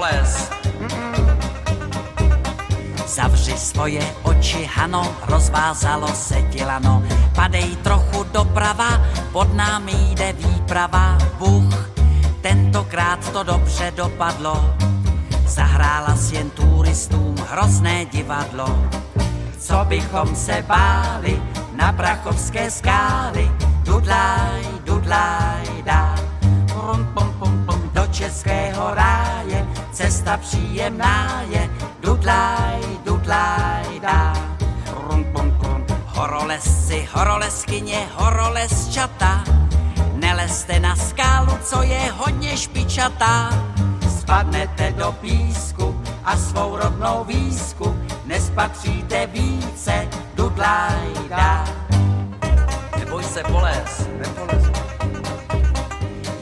Poles. Zavři svoje oči, Hano, rozvázalo se dělano. Padej trochu doprava, pod námi jde výprava. Bůh, tentokrát to dobře dopadlo. Zahrála si jen turistům hrozné divadlo. Co bychom se báli na Prachovské skály. Dudlaj, dudlaj, dá. Pum, pum, pum, pum, do českého ráje. Cesta příjemná je. Dudlaj, dudlaj, dá. Pum, pum, pum. Horolezci, horolezkyně, horolezčata. Nelezte na skálu, co je hodně špičatá. Spadnete do písku a svou rodnou výsku nespatříte více. Dudlaj, dá. Neboj se, Poles. Nepolezu.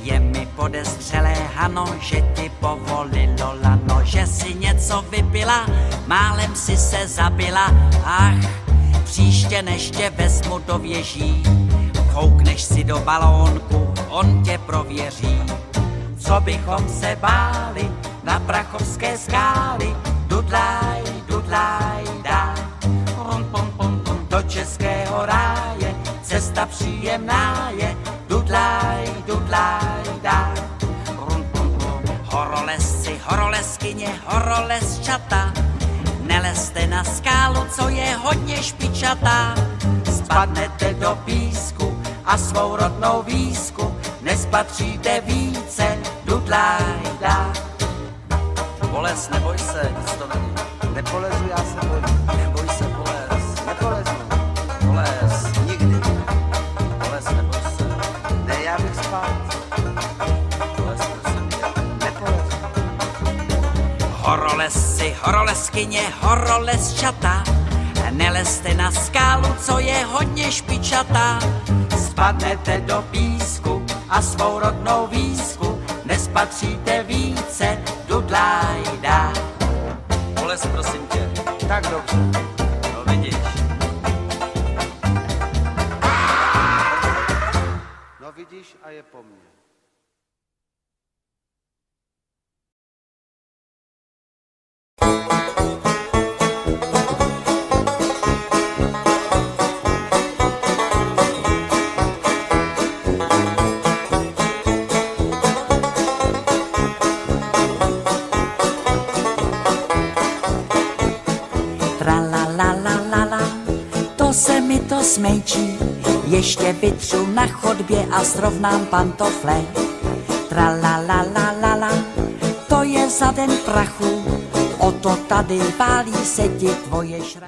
Je mi podezřelé, Hano, že ti povolilo lano, že si něco vypila, málem si se zabila. Ach, příště než tě vezmu do věží, koukneš si do balónku, on tě prověří. Co bychom se báli na Prachovské skály. Dudlaj, dudlaj, dá. Pum, pum, pum, pum, do českého ráje. Cesta příjemná je. Dudlaj, dudlaj, dá. Pum, pum, pum. Horolezci, horolezkyně, horolezčata. Nelezte na skálu, co je hodně špičatá. Spadnete do písku a svou rodnou výsku nespatříte více. Dudlaj, dá. Poles, neboj se, nic to není. Nepolezu, já se bojím. Neboj se, Poles. Nepolezu. Poles. Nikdy. Poles, neboj se. Ne, já bych spát. Poles, prosím tě. Nepolezu. Horolezci, horolezkyně, horolezčata. Nelezte na skálu, co je hodně špičatá. Spadnete do písku a svou rodnou výsku nespatříte více. Dudlaj, dá. Poles, prosím tě. Tak dobře. No vidíš. No vidíš a je po mně. Tralalalala, to se mi to smejčí, ještě vytřu na chodbě a srovnám pantofle. Tralalalala, to je za den prachu, o to tady pálí se ti tvoje šraj.